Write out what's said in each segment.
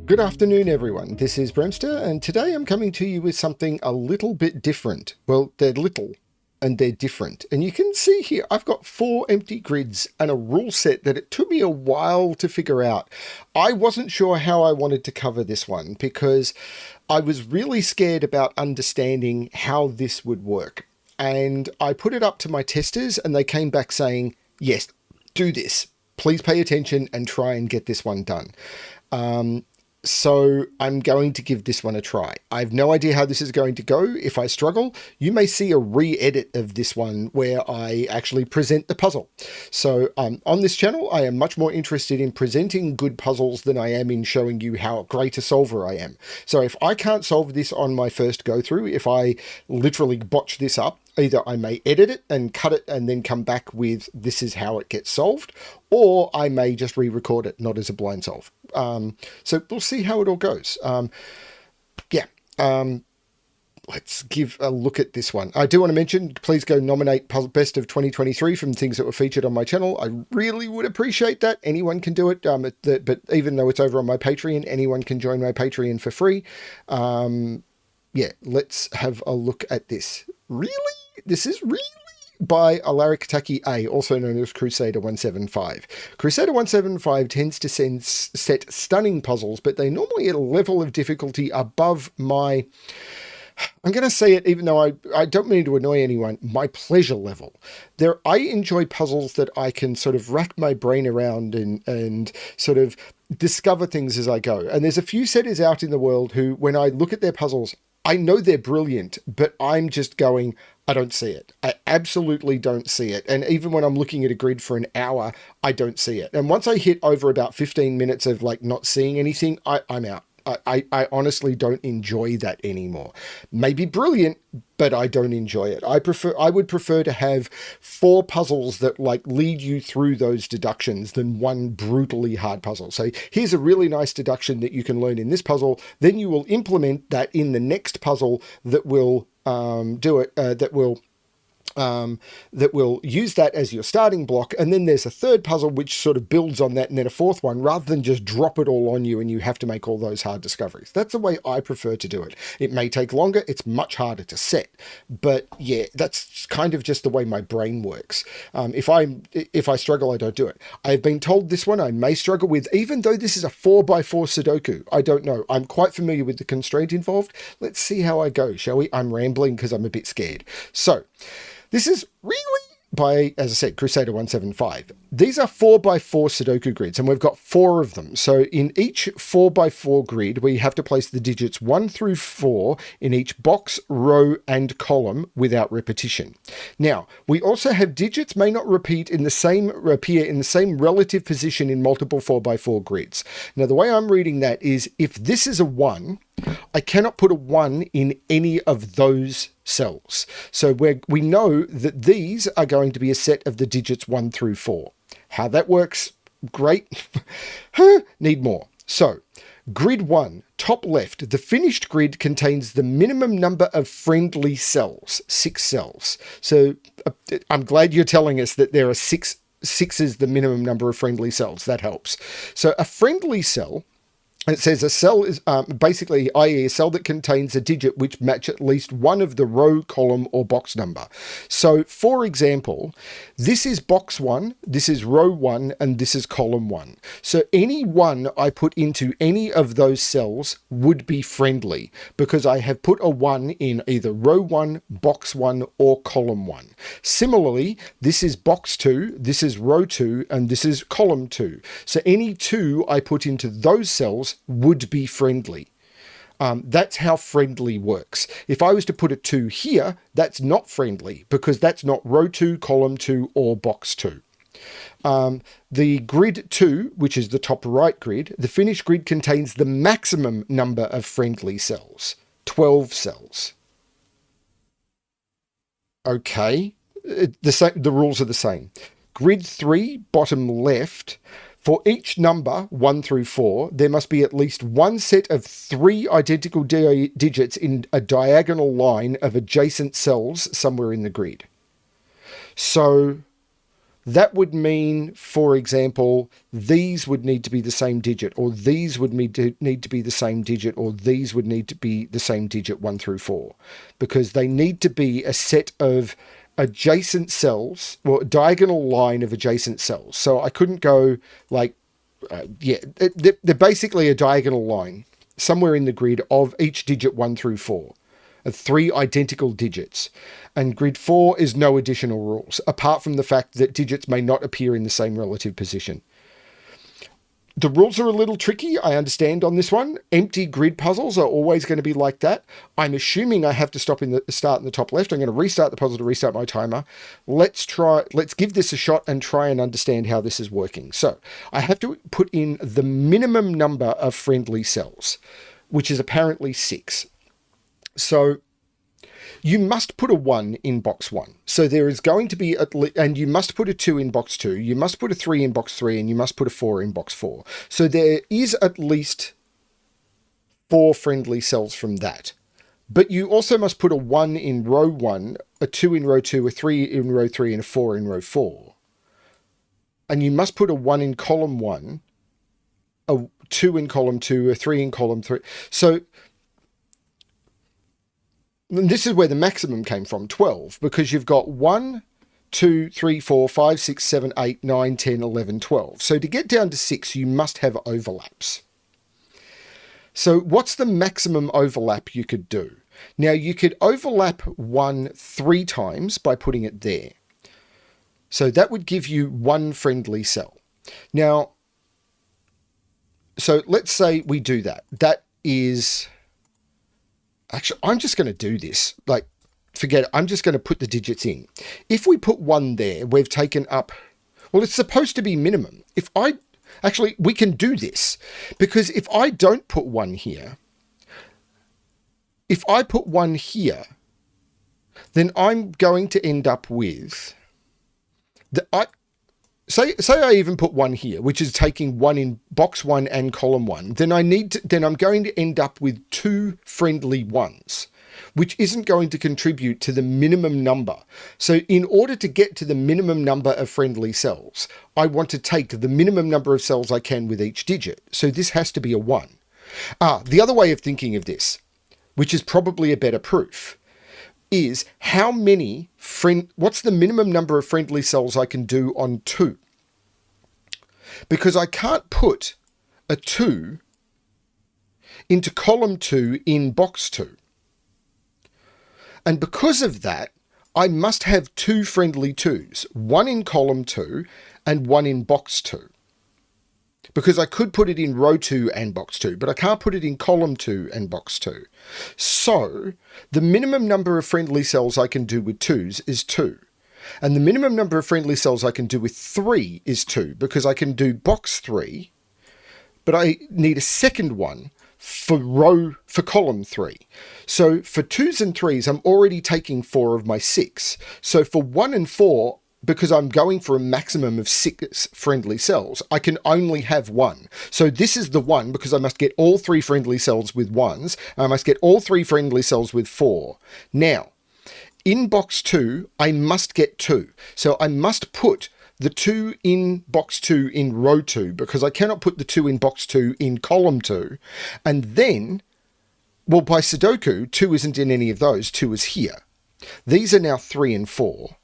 Good afternoon, everyone. This is BremSter, and today I'm coming to you with something a little bit different. Well, they're little and they're different. And you can see here, I've got 4 empty grids and a rule set that it took me a while to figure out. I wasn't sure how I wanted to cover this one because I was really scared about understanding how this would work. And I put it up to my testers and they came back saying, yes, do this. Please pay attention and try and get this one done. So I'm going to give this one a try. I have no idea how this is going to go. If I struggle, you may see a re-edit of this one where I actually present the puzzle. So on this channel, I am much more interested in presenting good puzzles than I am in showing you how great a solver I am. So if I can't solve this on my first go through, if I literally botch this up, either I may edit it and cut it and then come back with this is how it gets solved, or I may just re-record it, not as a blind solve. So we'll see how it all goes. Let's give a look at this one. I do want to mention, please go nominate Best of 2023 from things that were featured on my channel. I really would appreciate that. Anyone can do it, but even though it's over on my Patreon, anyone can join my Patreon for free. Let's have a look at this. Really? This is really by Alaric Taqi A, also known as Crusader 175. Crusader 175 tends to set stunning puzzles, but they normally at a level of difficulty above my, I'm going to say it even though I don't mean to annoy anyone, my pleasure level. I enjoy puzzles that I can sort of rack my brain around and sort of discover things as I go. And there's a few setters out in the world who, when I look at their puzzles, I know they're brilliant, but I'm just going, I don't see it. I absolutely don't see it. And even when I'm looking at a grid for an hour, I don't see it. And once I hit over about 15 minutes of like not seeing anything, I'm out. I honestly don't enjoy that anymore. Maybe brilliant, but I don't enjoy it. I would prefer to have 4 puzzles that like lead you through those deductions than one brutally hard puzzle. So here's a really nice deduction that you can learn in this puzzle. Then you will implement that in the next puzzle that will that will use that as your starting block, and then there's a third puzzle which sort of builds on that, and then a fourth one, rather than just drop it all on you and you have to make all those hard discoveries. That's the way I prefer to do it. It may take longer, it's much harder to set, but yeah, that's kind of just the way my brain works. If I struggle, I don't do it. I've been told this one I may struggle with, even though this is a 4x4 Sudoku. I don't know. I'm quite familiar with the constraint involved. Let's see how I go, shall we? I'm rambling because I'm a bit scared. So this is really by, as I said, Crusader 175. These are 4x4 Sudoku grids, and we've got 4 of them. So in each 4x4 grid, we have to place the digits 1 through 4 in each box, row, and column without repetition. Now, we also have digits may not appear in the same relative position in multiple 4x4 grids. Now, the way I'm reading that is, if this is a 1, I cannot put a 1 in any of those cells. So we know that these are going to be a set of the digits 1 through 4. How that works, great. Need more. So, grid 1, top left, the finished grid contains the minimum number of friendly cells, 6 cells. So, I'm glad you're telling us that there are 6 is the minimum number of friendly cells. That helps. So, a friendly cell, it says a cell is basically, i.e. a cell that contains a digit which match at least one of the row, column, or box number. So, for example, this is box 1, this is row 1, and this is column 1. So any 1 I put into any of those cells would be friendly because I have put a 1 in either row 1, box 1, or column 1. Similarly, this is box 2, this is row 2, and this is column 2. So any 2 I put into those cells would be friendly. That's how friendly works. If I was to put a 2 here, that's not friendly because that's not row 2, column 2, or box 2. The grid 2, which is the top right grid, the finished grid contains the maximum number of friendly cells, 12 cells. Okay, the rules are the same. Grid 3, bottom left, for each number, 1 through 4, there must be at least one set of 3 identical digits in a diagonal line of adjacent cells somewhere in the grid. So that would mean, for example, these would need to be the same digit, or these would need to be the same digit, or these would need to be the same digit 1 through 4, because they need to be a set of adjacent cells, or a diagonal line of adjacent cells. So I couldn't go like, they're basically a diagonal line somewhere in the grid of each digit 1 through 4. 3 identical digits. And grid 4 is no additional rules, apart from the fact that digits may not appear in the same relative position. The rules are a little tricky, I understand, on this one. Empty grid puzzles are always going to be like that. I'm assuming I have to start in the top left. I'm going to restart the puzzle to restart my timer. Let's give this a shot and try and understand how this is working. So I have to put in the minimum number of friendly cells, which is apparently 6. So you must put a 1 in box 1. So there is going to be, and you must put a 2 in box 2, you must put a 3 in box 3, and you must put a 4 in box 4. So there is at least 4 friendly cells from that. But you also must put a 1 in row 1, a 2 in row 2, a 3 in row 3, and a 4 in row 4. And you must put a 1 in column 1, a 2 in column 2, a 3 in column 3. So this is where the maximum came from, 12, because you've got 1, 2, 3, 4, 5, 6, 7, 8, 9, 10, 11, 12. So to get down to 6, you must have overlaps. So what's the maximum overlap you could do? Now, you could overlap 1 3 times by putting it there. So that would give you 1 friendly cell. Now, so let's say we do that. That is... Actually, I'm just going to do this. Like, forget it. I'm just going to put the digits in. If we put 1 there, we've taken up... Well, it's supposed to be minimum. Actually, we can do this. Because if I don't put 1 here... If I put 1 here, then I'm going to end up with... Say I even put 1 here, which is taking 1 in box 1 and column 1, then I'm going to end up with 2 friendly 1s, which isn't going to contribute to the minimum number. So in order to get to the minimum number of friendly cells, I want to take the minimum number of cells I can with each digit. So this has to be a 1. The other way of thinking of this, which is probably a better proof, is what's the minimum number of friendly cells I can do on 2? Because I can't put a 2 into column 2 in box 2. And because of that, I must have 2 friendly 2s, 1 in column 2 and 1 in box 2. Because I could put it in row 2 and box 2, but I can't put it in column 2 and box 2. So the minimum number of friendly cells I can do with 2s is 2. And the minimum number of friendly cells I can do with 3 is 2, because I can do box 3, but I need a second one for column 3. So for 2s and 3s, I'm already taking 4 of my 6. So for 1 and 4, because I'm going for a maximum of 6 friendly cells, I can only have 1. So this is the 1, because I must get all 3 friendly cells with 1s, and I must get all 3 friendly cells with 4. Now, in box 2, I must get 2. So I must put the 2 in box 2 in row 2, because I cannot put the 2 in box 2 in column 2. And then, well, by Sudoku, 2 isn't in any of those, 2 is here. These are now 3 and 4.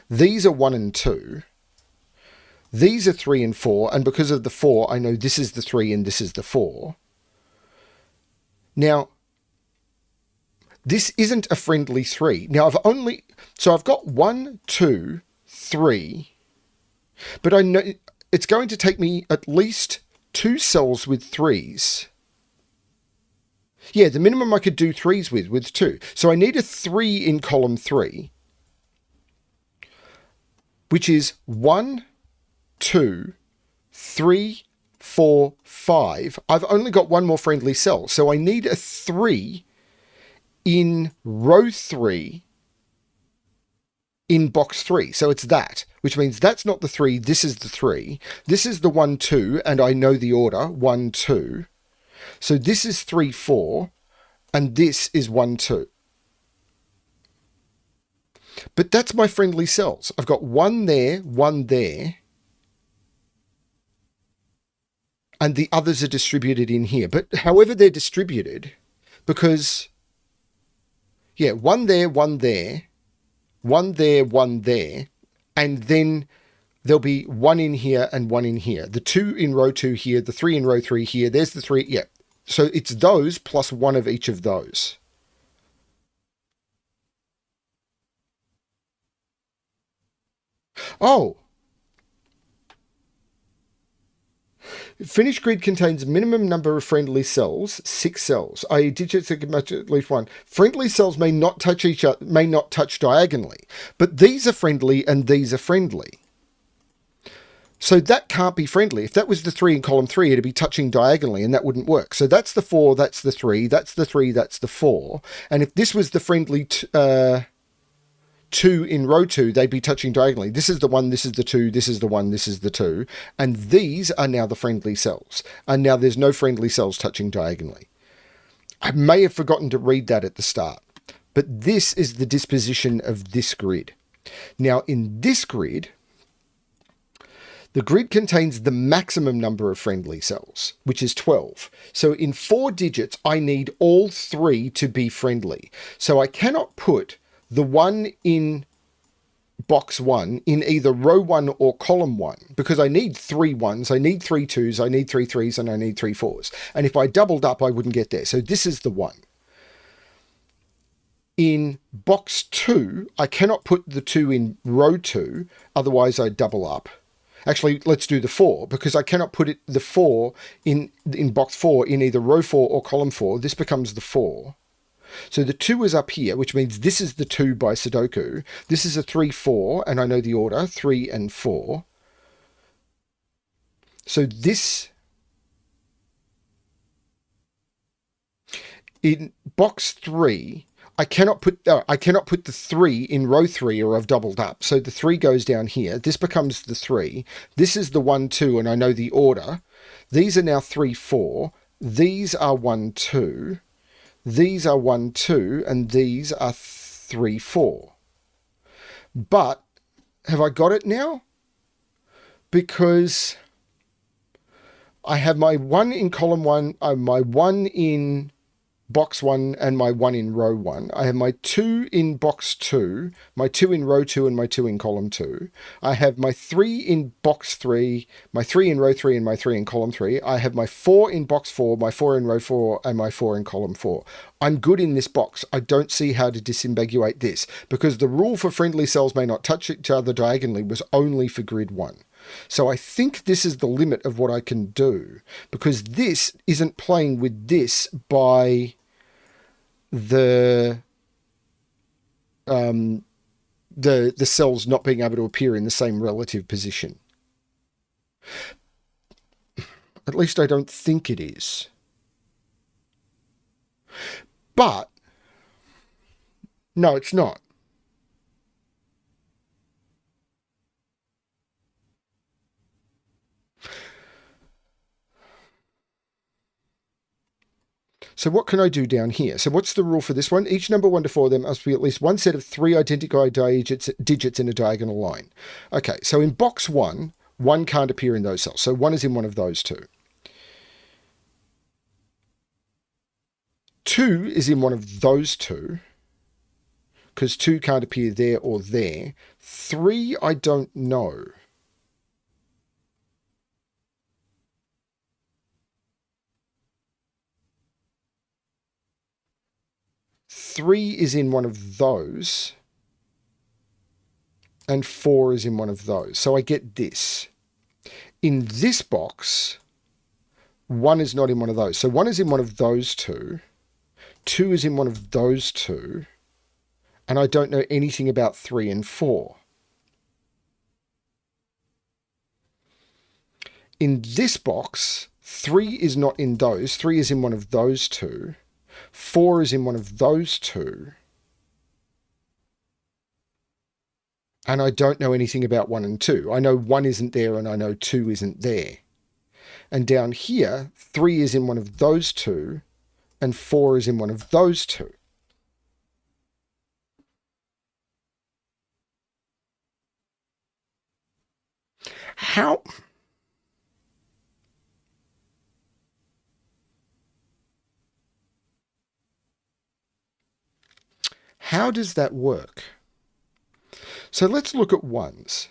These are 1 and 2. These are 3 and 4, and because of the 4, I know this is the 3 and this is the 4. Now, this isn't a friendly 3. Now, I've got 1, 2, 3, but I know it's going to take me at least 2 cells with 3s. Yeah, the minimum I could do 3s with 2. So I need a 3 in column 3, which is 1, 2, 3, 4, 5. I've only got 1 more friendly cell, so I need a 3 in row 3 in box 3. So it's that, which means that's not the 3, this is the 3. This is the 1, 2, and I know the order, 1, 2. So this is 3, 4, and this is 1, 2. But that's my friendly cells. I've got one there, and the others are distributed in here. But however they're distributed, because, yeah, one there, one there, one there, one there, and then there'll be one in here and one in here. The 2 in row 2 here, the 3 in row 3 here. There's the 3. Yeah. So it's those plus one of each of those. Oh, finished grid contains minimum number of friendly cells, 6 cells, i.e. digits that can match at least one. Friendly cells may not touch each other, may not touch diagonally, but these are friendly and these are friendly. So that can't be friendly. If that was the 3 in column 3, it'd be touching diagonally and that wouldn't work. So that's the 4, that's the 3, that's the 3, that's the 4. And if this was the friendly 2 in row 2, they'd be touching diagonally. This is the 1, this is the 2, this is the 1, this is the 2. And these are now the friendly cells. And now there's no friendly cells touching diagonally. I may have forgotten to read that at the start. But this is the disposition of this grid. Now in this grid, the grid contains the maximum number of friendly cells, which is 12. So in 4 digits, I need all 3 to be friendly. So I cannot put the 1 in box 1 in either row 1 or column 1 because I need 3 1s, I need 3 2s, I need 3 3s, and I need 3 4s. And if I doubled up, I wouldn't get there. So this is the 1. In box 2, I cannot put the 2 in row 2, otherwise I double up. Actually, let's do the 4, because I cannot put the 4 in box 4 in either row 4 or column 4. This becomes the 4. So the 2 is up here, which means this is the 2 by Sudoku. This is a 3, 4, and I know the order, 3 and 4. So this, in box 3, I cannot put the 3 in row 3 or I've doubled up. So the 3 goes down here. This becomes the 3. This is the 1, 2, and I know the order. These are now 3, 4. These are 1, 2. These are 1, 2, and these are 3, 4. But have I got it now? Because I have my 1 in column 1, my 1 in box 1 and my 1 in row 1. I have my 2 in box 2, my 2 in row 2 and my 2 in column 2. I have my 3 in box 3, my 3 in row 3 and my 3 in column 3. I have my 4 in box 4, my 4 in row 4 and my 4 in column 4. I'm good in this box. I don't see how to disambiguate this because the rule for friendly cells may not touch each other diagonally was only for grid 1. So I think this is the limit of what I can do because this isn't playing with this by the cells not being able to appear in the same relative position. At least I don't think it is. But no, it's not. So what can I do down here? So what's the rule for this one? Each number 1 to 4 of them must be at least one set of 3 identical digits in a diagonal line. Okay, so in box 1, 1 can't appear in those cells. So 1 is in one of those 2. 2 is in one of those 2, because 2 can't appear there or there. 3, I don't know. Three is in one of those, and 4 is in one of those. So I get this. In this box, 1 is not in one of those. So 1 is in one of those 2. 2 is in one of those 2. And I don't know anything about 3 and 4. In this box, 3 is not in those. 3 is in one of those 2. 4 is in one of those 2. And I don't know anything about 1 and 2. I know 1 isn't there and I know 2 isn't there. And down here, 3 is in one of those 2 and 4 is in one of those 2. How? How does that work? So let's look at ones.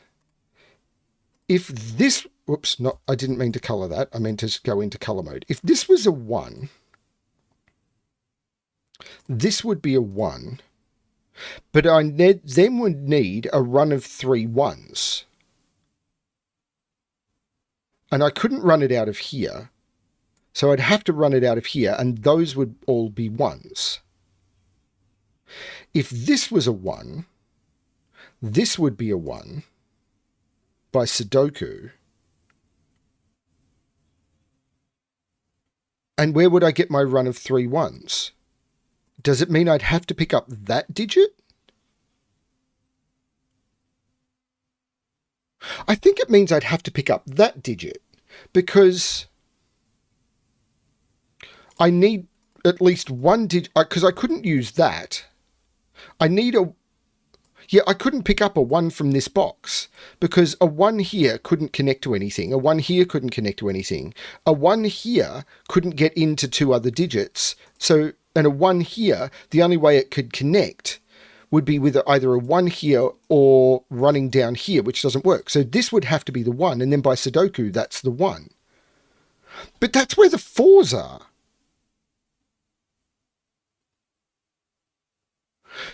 If this, whoops, not, I didn't mean to color that. I meant to go into color mode. If this was a 1, this would be a 1, but I then would need a run of 3 ones. And I couldn't run it out of here. So I'd have to run it out of here, and those would all be 1s. If this was a 1, this would be a 1 by Sudoku. And where would I get my run of 3 ones? Does it mean I'd have to pick up that digit? I think it means I'd have to pick up that digit because I need at least one digit, because I couldn't use that. I need a... Yeah, I couldn't pick up a 1 from this box because a 1 here couldn't connect to anything. A 1 here couldn't connect to anything. A 1 here couldn't get into 2 other digits. So, and a 1 here, the only way it could connect would be with either a 1 here or running down here, which doesn't work. So this would have to be the 1, and then by Sudoku, that's the 1. But that's where the 4s are.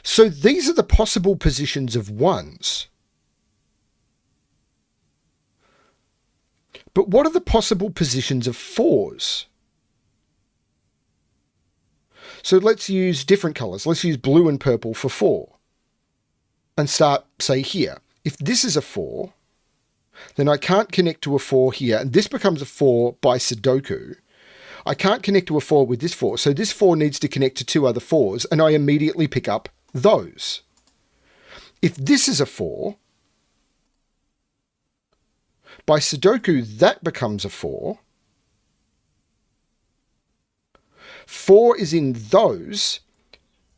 So these are the possible positions of 1s. But what are the possible positions of 4s? So let's use different colors. Let's use blue and purple for 4. And start, say, here. If this is a 4, then I can't connect to a 4 here. And this becomes a 4 by Sudoku. I can't connect to a 4 with this 4. So this 4 needs to connect to 2 other 4s. And I immediately pick up those. If this is a 4, by Sudoku, that becomes a 4. 4 is in those,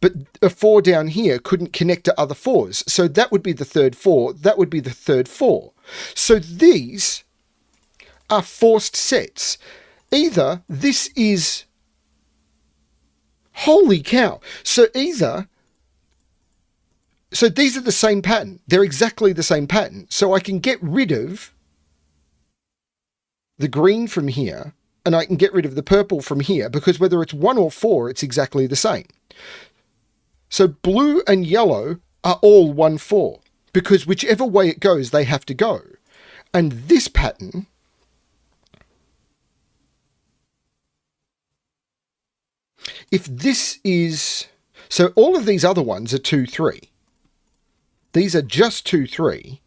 but a 4 down here couldn't connect to other 4s. So that would be the third 4. That would be the third 4. So these are forced sets. Either this is... Holy cow. So either... So these are the same pattern. They're exactly the same pattern. So I can get rid of the green from here, and I can get rid of the purple from here, because whether it's 1 or 4, it's exactly the same. So blue and yellow are all 1, 4, because whichever way it goes, they have to go. And this pattern... If this is... So all of these other ones are 2, 3. These are just 2, 3.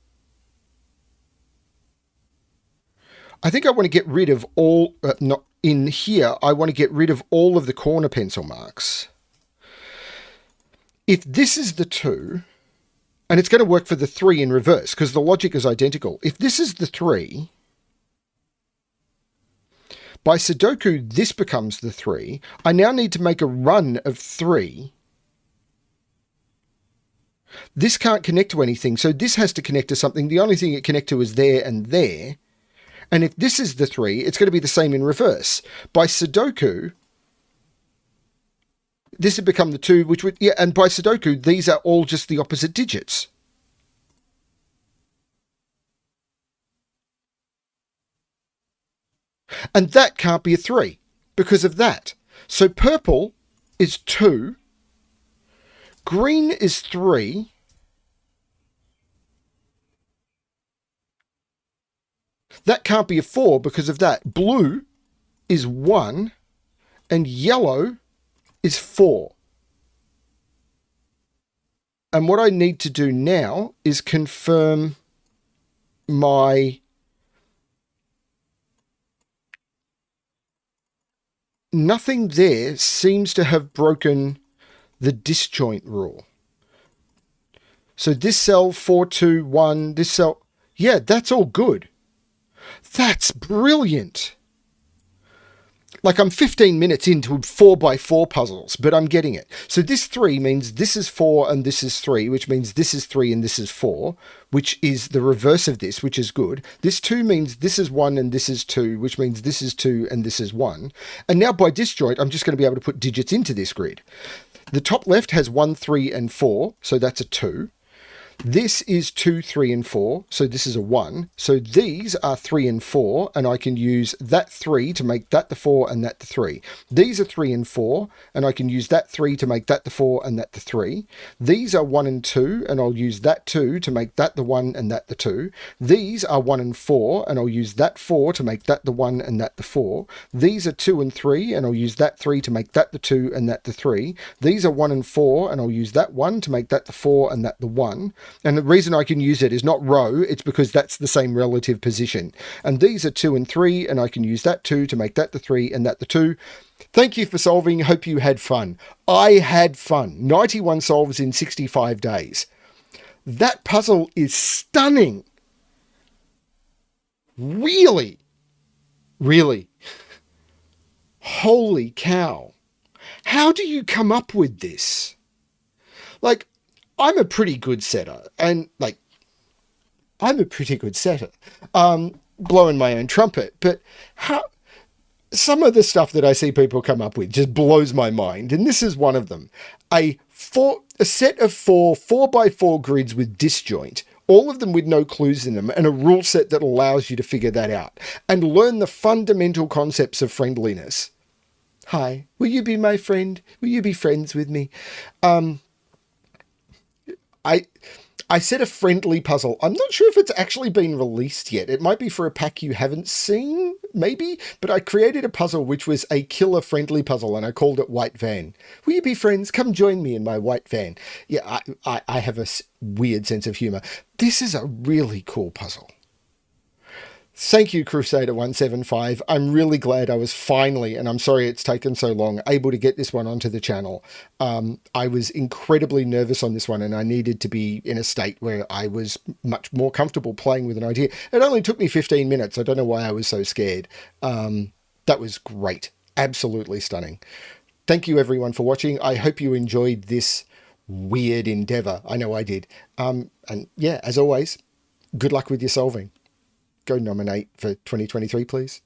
I think I want to get rid of all... not in here, I want to get rid of all of the corner pencil marks. If this is the 2, and it's going to work for the 3 in reverse, because the logic is identical. If this is the 3... By Sudoku, this becomes the 3. I now need to make a run of 3. This can't connect to anything, so this has to connect to something. The only thing it connects to is there and there. And if this is the 3, it's going to be the same in reverse. By Sudoku, this would become the 2, which would... Yeah, and by Sudoku, these are all just the opposite digits. And that can't be a 3 because of that. So purple is 2. Green is 3. That can't be a 4 because of that. Blue is 1. And yellow is 4. And what I need to do now is confirm my... Nothing there seems to have broken the disjoint rule. So this cell 4, 2, 1, this cell... Yeah, that's all good. That's brilliant. Like I'm 15 minutes into 4x4 puzzles, but I'm getting it. So this 3 means this is 4 and this is 3, which means this is 3 and this is 4, which is the reverse of this, which is good. This 2 means this is 1 and this is 2, which means this is 2 and this is 1. And now by disjoint, I'm just going to be able to put digits into this grid. The top left has 1, 3, and 4, so that's a 2. This is 2, 3, and 4, so this is a 1. So these are 3 and 4, and I can use that 3 to make that the 4 and that the 3. These are 3 and 4, and I can use that 3 to make that the 4 and that the 3. These are 1 and 2, and I'll use that 2 to make that the 1 and that the 2. These are 1 and 4, and I'll use that 4 to make that the 1 and that the 4. These are 2 and 3, and I'll use that 3 to make that the 2 and that the 3. These are 1 and 4, and I'll use that 1 to make that the 4 and that the 1. And the reason I can use it is not row, it's because that's the same relative position. And these are 2 and 3, and I can use that 2 to make that the 3 and that the 2. Thank you for solving. Hope you had fun. I had fun. 91 solves in 65 days. That puzzle is stunning. Really? Really? Holy cow. How do you come up with this? Like, I'm a pretty good setter, and blowing my own trumpet, but how some of the stuff that I see people come up with just blows my mind. And this is one of them. A set of 4x4 grids with disjoint, all of them with no clues in them, and a rule set that allows you to figure that out and learn the fundamental concepts of friendliness. Hi, will you be my friend? Will you be friends with me? I said a friendly puzzle. I'm not sure if it's actually been released yet. It might be for a pack you haven't seen, maybe, but I created a puzzle which was a killer friendly puzzle, and I called it White Van. Will you be friends? Come join me in my white van. Yeah, I have a weird sense of humor. This is a really cool puzzle. Thank you, Crusader175. I'm really glad I was finally, and I'm sorry it's taken so long, able to get this one onto the channel. I was incredibly nervous on this one, and I needed to be in a state where I was much more comfortable playing with an idea. It only took me 15 minutes. I don't know why I was so scared. That was great. Absolutely stunning. Thank you, everyone, for watching. I hope you enjoyed this weird endeavor. I know I did. And yeah, as always, good luck with your solving. Go nominate for 2023, please.